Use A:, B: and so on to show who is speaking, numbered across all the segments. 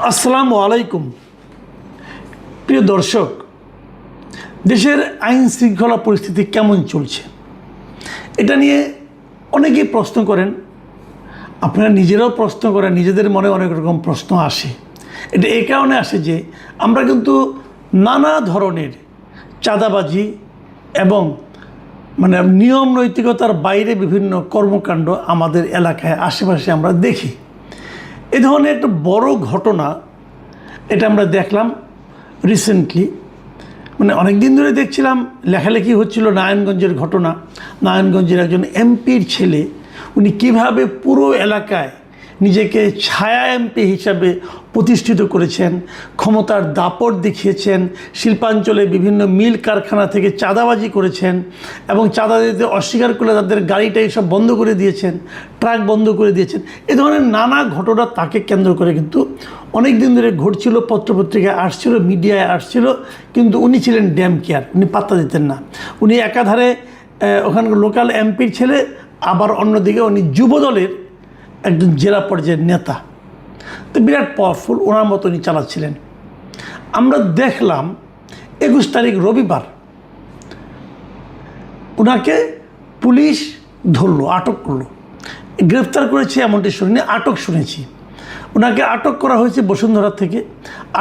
A: আসসালামু আলাইকুম। প্রিয় দর্শক, দেশের আইন শৃঙ্খলা পরিস্থিতি কেমন চলছে এটা নিয়ে অনেকেই প্রশ্ন করেন, আপনারা নিজেরাও প্রশ্ন করেন, নিজেদের মনে অনেক রকম প্রশ্ন আসে। এটা এই কারণে আসে যে আমরা কিন্তু নানা ধরনের চাঁদাবাজি এবং নিয়ম নৈতিকতার বাইরে বিভিন্ন কর্মকাণ্ড আমাদের এলাকায় আশেপাশে আমরা দেখি। এ ধরনের একটা বড় ঘটনা এটা আমরা দেখলাম রিসেন্টলি, অনেক দিন ধরে দেখছিলাম, লেখালেখি হচ্ছিল নারায়ণগঞ্জের ঘটনা। নারায়ণগঞ্জের একজন এমপির ছেলে, উনি কিভাবে পুরো এলাকায় নিজেকে ছায়া এমপি হিসাবে প্রতিষ্ঠিত করেছেন, ক্ষমতার দাপট দেখিয়েছেন, শিল্পাঞ্চলে বিভিন্ন মিল কারখানা থেকে চাঁদাবাজি করেছেন এবং চাঁদা দিতে অস্বীকার করলে তাদের গাড়িটাই সব বন্ধ করে দিয়েছেন, ট্রাক বন্ধ করে দিয়েছেন। এ ধরনের নানা ঘটনা তাকে কেন্দ্র করে কিন্তু অনেক দিন ধরে ঘটছিল, পত্রপত্রিকায় আসছিল, মিডিয়ায় আসছিল, কিন্তু উনি ছিলেন ড্যাম কেয়ার, উনি পাত্তা দিতেন না। উনি একাধারে ওখানকার লোকাল এমপির ছেলে, আবার অন্যদিকে উনি যুবদলের একজন জেলা পর্যায়ের নেতা। তো বিরাট পাওয়ারফুল, ওনার মতো উনি চালাচ্ছিলেন। আমরা দেখলাম 21 তারিখ রবিবার ওনাকে পুলিশ ধরলো, আটক করলো। গ্রেফতার করেছে এমনটি শুনিনি, আটক শুনেছি। ওনাকে আটক করা হয়েছে বসুন্ধরা থেকে,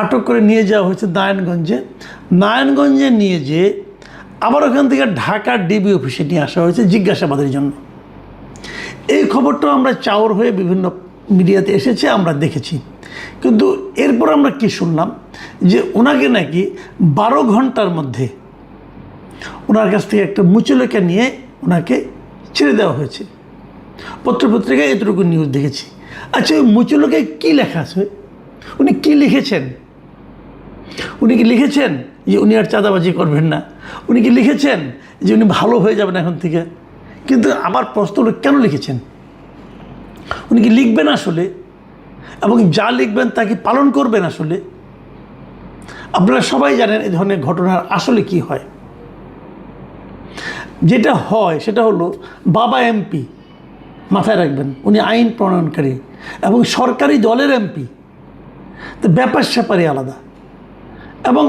A: আটক করে নিয়ে যাওয়া হয়েছে নারায়ণগঞ্জে নিয়ে যেয়ে আবার ওখান থেকে ঢাকার ডিবি অফিসে নিয়ে আসা হয়েছে জিজ্ঞাসাবাদের জন্য। এই খবরটাও আমরা চাউর হয়ে বিভিন্ন মিডিয়াতে এসেছে, আমরা দেখেছি। কিন্তু এরপর আমরা কি শুনলাম যে ওনাকে নাকি 12 ঘন্টার মধ্যে ওনার কাছ থেকে একটা মুচলেখা নিয়ে ওনাকে ছেড়ে দেওয়া হয়েছে। পত্রপত্রিকায় এতটুকু নিউজ দেখেছি। আচ্ছা, ওই মুচলেখায় কী লেখা আছে? উনি কী লিখেছেন? উনি কি লিখেছেন যে উনি আর চাঁদাবাজি করবেন না? উনি কি লিখেছেন যে উনি ভালো হয়ে যাবেন এখন থেকে? কিন্তু আমার প্রশ্ন হলো, কেন লিখেছেন? উনি কি লিখবেন আসলে? এবং যা লিখবেন তা কি পালন করবেন আসলে? আপনারা সবাই জানেন এই ধরনের ঘটনার আসলে কি হয়। যেটা হয় সেটা হলো, বাবা এমপি, মাথায় রাখবেন, উনি আইন প্রণয়নকারী এবং সরকারি দলের এমপি, তো ব্যাপার স্যাপারই আলাদা। এবং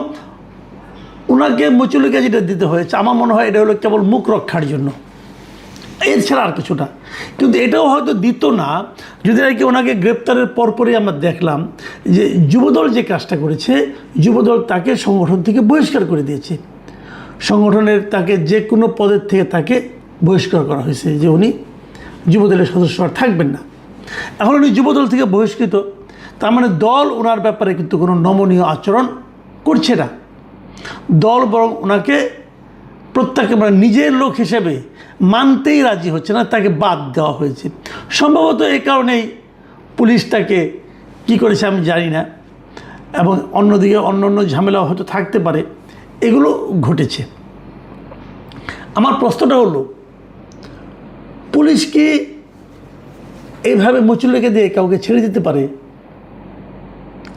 A: ওনাকে মুচলেখা যেটা দিতে হয়েছে, আমার মনে হয় এটা হলো কেবল মুখ রক্ষার জন্য, এর ছাড়া আর কিছু না। কিন্তু এটাও হয়তো দিত না যদি নাকি ওনাকে গ্রেপ্তারের পরপরই আমরা দেখলাম যে যুবদল যে কাজটা করেছে, যুবদল তাকে সংগঠন থেকে বহিষ্কার করে দিয়েছে। সংগঠনের তাকে যে কোনো পদের থেকে তাকে বহিষ্কার করা হয়েছে, যে উনি যুবদলের সদস্য আর থাকবেন না। এখন উনি যুবদল থেকে বহিষ্কৃত, তার মানে দল ওনার ব্যাপারে কিন্তু কোনো নমনীয় আচরণ করছে না। দল বরং ওনাকে প্রত্যাখ্যান, নিজের লোক হিসেবে মানতেই রাজি হচ্ছে না, তাকে বাদ দেওয়া হয়েছে। সম্ভবত এই কারণেই পুলিশ তাকে কী করেছে আমি জানি না, এবং অন্যদিকে অন্য ঝামেলাও হয়তো থাকতে পারে, এগুলো ঘটেছে। আমার প্রশ্নটা হলো, পুলিশ কি এইভাবে মুচলেখা দিয়ে কাউকে ছেড়ে দিতে পারে?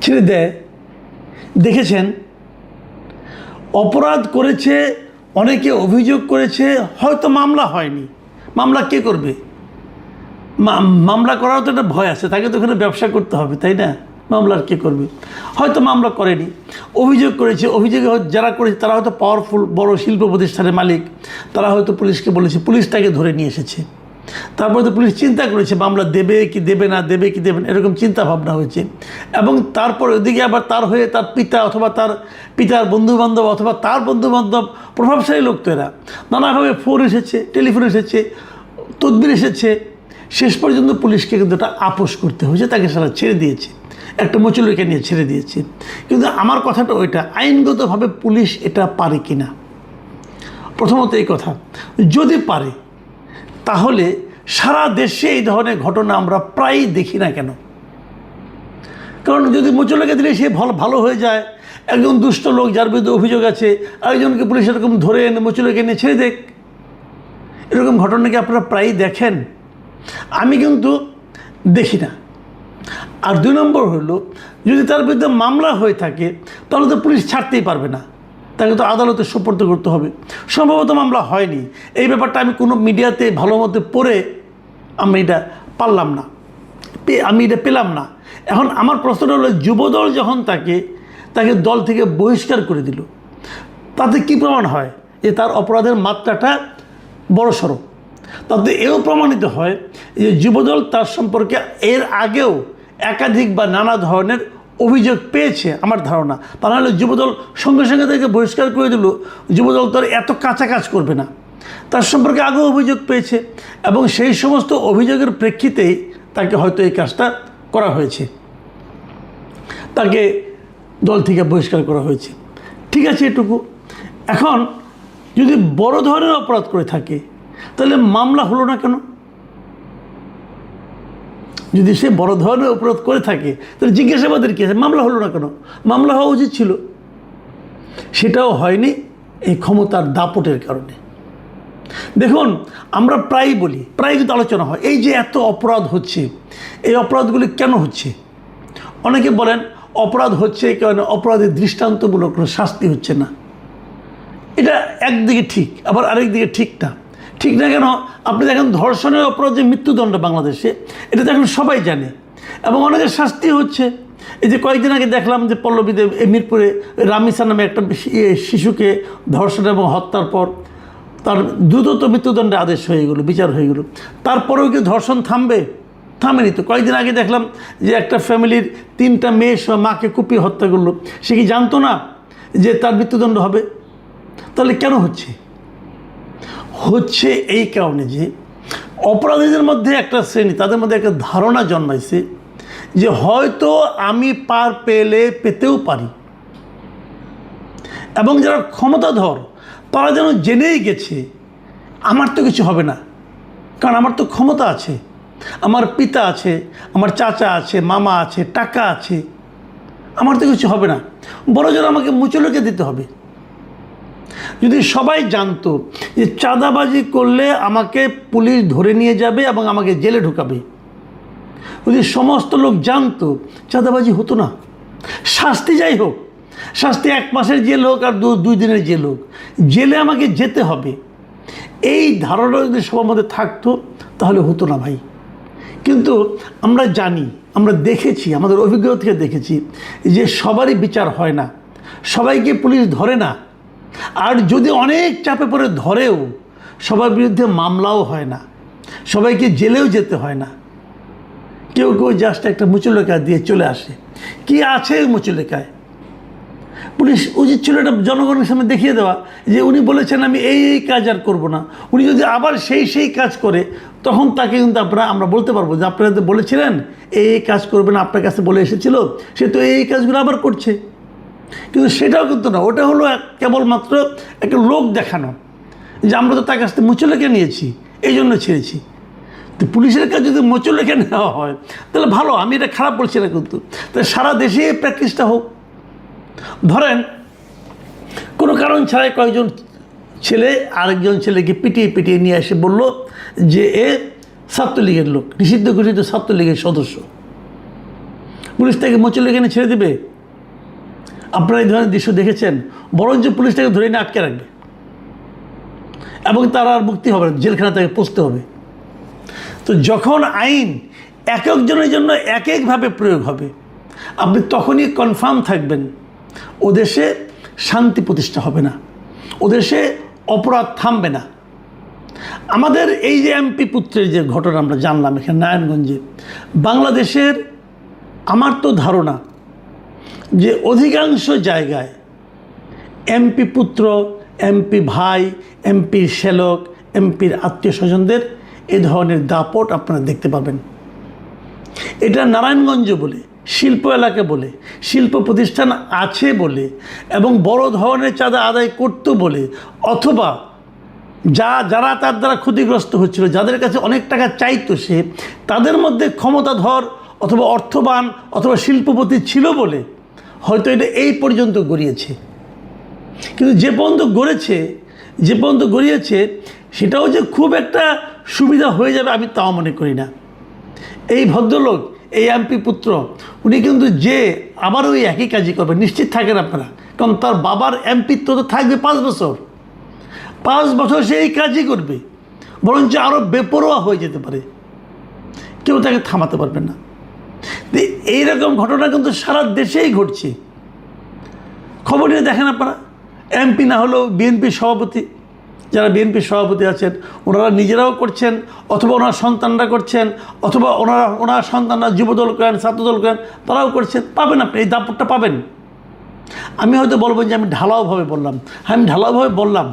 A: ছেড়ে দেয়? দেখেছেন, অপরাধ করেছে, অনেকে অভিযোগ করেছে, হয়তো মামলা হয়নি। মামলা কে করবে? মামলা করারও তো একটা ভয় আছে, তাকে তো ওখানে ব্যবসা করতে হবে, তাই না? মামলার কে করবে? হয়তো মামলা করেনি, অভিযোগ করেছে। অভিযোগে যারা করেছে তারা হয়তো পাওয়ারফুল বড় শিল্প প্রতিষ্ঠানের মালিক, তারা হয়তো পুলিশকে বলেছে, পুলিশ তাকে ধরে নিয়ে এসেছে। তারপরে তো পুলিশ চিন্তা করেছে মামলা দেবে কি দেবে না, দেবে কি দেবে না, এরকম চিন্তা ভাবনা হয়েছে। এবং তারপর ওদিকে আবার তার হয়ে তার পিতা অথবা তার পিতার বন্ধুবান্ধব অথবা তার বন্ধুবান্ধব, প্রভাবশালী লোক তো এরা, নানাভাবে ফোন এসেছে, টেলিফোন এসেছে, তদবির এসেছে। শেষ পর্যন্ত পুলিশকে কিন্তু এটা আপোষ করতে হয়েছে, তাকে সারা ছেড়ে দিয়েছে, একটা মুচলেখা নিয়ে ছেড়ে দিয়েছে। কিন্তু আমার কথাটা ওইটা, আইনগতভাবে পুলিশ এটা পারে কি না। প্রথমত এই কথা, যদি পারে তাহলে সারা দেশে এই ধরনের ঘটনা আমরা প্রায়ই দেখি না কেন? কারণ যদি মুচলেখা দিলে সে ভালো হয়ে যায়, একজন দুষ্ট লোক যার বিরুদ্ধে অভিযোগ আছে আরেকজনকে পুলিশ এরকম ধরে এনে মুচলেখা নিয়ে ছেড়ে দেখ, এরকম ঘটনা কি আপনারা প্রায়ই দেখেন? আমি কিন্তু দেখি না। আর 2 নম্বর হলো, যদি তার বিরুদ্ধে মামলা হয়ে থাকে তাহলে তো পুলিশ ছাড়তেই পারবে না, তাকে তো আদালতে সোপর্দ করতে হবে। সম্ভবত মামলা হয়নি, এই ব্যাপারটা আমি কোনো মিডিয়াতে ভালো মতো পড়ে আমি এটা পেলাম না। এখন আমার প্রশ্নটা হলো, যুবদল যখন তাকে দল থেকে বহিষ্কার করে দিল, তাতে কি প্রমাণ হয় যে তার অপরাধের মাত্রাটা বড়সড়? তাতে এও প্রমাণিত হয় যে যুবদল তার সম্পর্কে এর আগেও একাধিক বা নানা ধরনের অভিযোগ পেয়েছে আমার ধারণা। তা নাহলে যুবদল সঙ্গে সঙ্গে তাকে বহিষ্কার করে দিল, যুবদল তো এত কাঁচা কাজ করবে না। তার সম্পর্কে আগেও অভিযোগ পেয়েছে এবং সেই সমস্ত অভিযোগের প্রেক্ষিতেই তাকে হয়তো এই কাজটা করা হয়েছে, তাকে দল থেকে বহিষ্কার করা হয়েছে। ঠিক আছে, এটুকু। এখন যদি বড় ধরনের অপরাধ করে থাকে তাহলে মামলা হলো না কেন? যদি সে বড় ধরনের অপরাধ করে থাকে তাহলে জিজ্ঞাসাবাদের কী আছে? মামলা হলো না কেন? মামলা হওয়া উচিত ছিল, সেটাও হয়নি এই ক্ষমতার দাপটের কারণে। দেখুন, আমরা প্রায়ই বলি, প্রায় কিন্তু আলোচনা হয়, এই যে এত অপরাধ হচ্ছে, এই অপরাধগুলি কেন হচ্ছে? অনেকে বলেন অপরাধ হচ্ছে কারণ অপরাধের দৃষ্টান্তমূলক কোনো শাস্তি হচ্ছে না। এটা একদিকে ঠিক, আবার আরেক দিকে ঠিক না। ঠিক না কেন? আপনি দেখেন ধর্ষণের অপরাধ যে মৃত্যুদণ্ড বাংলাদেশে, এটা তো এখন সবাই জানে এবং অনেকের শাস্তি হচ্ছে। এই যে কয়েকদিন আগে দেখলাম যে পল্লবীতে মিরপুরে রামিসা নামে একটা শিশুকে ধর্ষণ এবং হত্যার পর তার দ্রুত মৃত্যুদণ্ডে আদেশ হয়ে গেলো, বিচার হয়ে গেলো। তারপরেও কি ধর্ষণ থামবে? থামেনি তো। কয়েকদিন আগে দেখলাম যে একটা ফ্যামিলির 3টা মেয়ে সহ মাকে কুপিয়ে হত্যা করলো। সে কি জানতো না যে তার মৃত্যুদণ্ড হবে? তাহলে কেন হচ্ছে? এই কারণে যে অপরাধীদের মধ্যে একটা শ্রেণী, তাদের মধ্যে একটা ধারণা জন্মাইছে যে হয়তো আমি পার পেতেও পারি, এবং যারা ক্ষমতাধর তারা যেন জেনেই গেছে আমার তো কিছু হবে না, কারণ আমার তো ক্ষমতা আছে, আমার পিতা আছে, আমার চাচা আছে, মামা আছে, টাকা আছে, আমার তো কিছু হবে না, বড় জোর আমাকে মুচলেকে দিতে হবে। যদি সবাই জানতো যে চাঁদাবাজি করলে আমাকে পুলিশ ধরে নিয়ে যাবে এবং আমাকে জেলে ঢুকাবে, যদি সমস্ত লোক জানতো, চাঁদাবাজি হতো না। শাস্তি যাই হোক, শাস্তি 1 মাসের জেল হোক আর 2 দিনের জেল হোক, জেলে আমাকে যেতে হবে, এই ধারণা যদি সবার মধ্যে থাকতো তাহলে হতো না ভাই। কিন্তু আমরা জানি, আমরা দেখেছি, আমাদের অভিজ্ঞতা থেকে দেখেছি যে সবারই বিচার হয় না, সবাইকে পুলিশ ধরে না, আর যদি অনেক চাপে পড়ে ধরেও সবার বিরুদ্ধে মামলাও হয় না, সবাইকে জেলেও যেতে হয় না। কেউ জাস্ট একটা মুচলেখা দিয়ে চলে আসে। কি আছে মুচলেখায়? পুলিশ উচিত ছিল এটা জনগণের সামনে দেখিয়ে দেওয়া যে উনি বলেছেন আমি এই কাজ আর করবো না। উনি যদি আবার সেই কাজ করে, তখন তাকে কিন্তু আমরা বলতে পারবো যে আপনারা তো বলেছিলেন এই কাজ করবে না, আপনার কাছে বলে এসেছিল, সে তো এই কাজগুলো আবার করছে। কিন্তু সেটাও কিন্তু না, ওটা হলো কেবলমাত্র একটা লোক দেখানো যে আমরা তো তার কাছ থেকে মুচলেখা নিয়েছি, এই জন্য ছেড়েছি। তো পুলিশের কাছে যদি মুচলেখা নেওয়া হয় তাহলে ভালো, আমি এটা খারাপ বলছি না, কিন্তু তাহলে সারা দেশে এই প্র্যাকটিসটা হোক। ধরেন কোনো কারণ ছাড়াই কয়েকজন ছেলে আরেকজন ছেলেকে পিটিয়ে নিয়ে এসে বলল যে এ ছাত্রলীগের লোক, নিষিদ্ধ ঘোষিত ছাত্রলীগের সদস্য। পুলিশ তাকে মুচলেখা নিয়ে ছেড়ে দেবে? আপনারা এই ধরনের দৃশ্য দেখেছেন? বরঞ্চ পুলিশ তাকে ধরে নিয়ে আটকে রাখবে এবং তার আর মুক্তি হবে না, জেলখানা তাকে পৌঁছতে হবে। তো যখন আইন এক একজনের জন্য এক একভাবে প্রয়োগ হবে, আপনি তখনই কনফার্ম থাকবেন ও দেশে শান্তি প্রতিষ্ঠা হবে না, ও দেশে অপরাধ থামবে না। আমাদের এই যে এমপি পুত্রের যে ঘটনা আমরা জানলাম এখানে নারায়ণগঞ্জে, বাংলাদেশের আমার তো ধারণা যে অধিকাংশ জায়গায় এমপি পুত্র, এমপি ভাই, এমপির শ্যালক, এমপির আত্মীয় স্বজনদের এ ধরনের দাপট আপনারা দেখতে পাবেন। এটা নারায়ণগঞ্জ বলে, শিল্প এলাকা বলে, শিল্প প্রতিষ্ঠান আছে বলে এবং বড় ধরনের চাঁদা আদায় করতো বলে, অথবা যারা তার দ্বারা ক্ষতিগ্রস্ত হচ্ছিল, যাদের কাছে অনেক টাকা চাইতো সে, তাদের মধ্যে ক্ষমতাধর অথবা অর্থবান অথবা শিল্পপতি ছিল বলে হয়তো এটা এই পর্যন্ত গড়িয়েছে। কিন্তু যে পর্যন্ত গড়িয়েছে সেটাও যে খুব একটা সুবিধা হয়ে যাবে আমি তাও মনে করি না। এই ভদ্রলোক, এই এমপি পুত্র, উনি কিন্তু যে আবার ওই একই কাজই করবে নিশ্চিত থাকেন আপনারা, কারণ তার বাবার এমপিত্ব তো থাকবে 5 বছর, 5 বছর সে এই কাজই করবে, বরঞ্চ আরও বেপরোয়া হয়ে যেতে পারে, কেউ তাকে থামাতে পারবে না। এইরকম ঘটনা কিন্তু সারা দেশেই ঘটছে। খবর নিয়ে দেখেন আপনারা, এমপি না হলেও বিএনপি সভাপতি, যারা বিএনপির সভাপতি আছেন ওনারা নিজেরাও করছেন, অথবা ওনার সন্তানরা করছেন, অথবা ওনার সন্তানরা যুবদল করেন, ছাত্রদল করেন, তারাও করছেন। পাবেন, আপনি এই দাপটটা পাবেন। আমি হয়তো বলবো যে আমি ঢালাওভাবে বললাম, হ্যাঁ আমি ঢালাওভাবে বললাম,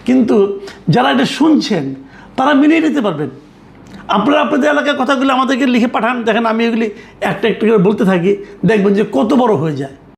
A: কিন্তু যারা এটা শুনছেন তারা মিলিয়ে নিতে পারবেন। আপনারা আপনাদের এলাকার কথাগুলো আমাদেরকে লিখে পাঠান, দেখেন আমি এগুলি একটা একটা করে বলতে থাকি, দেখবেন যে কত বড় হয়ে যায়।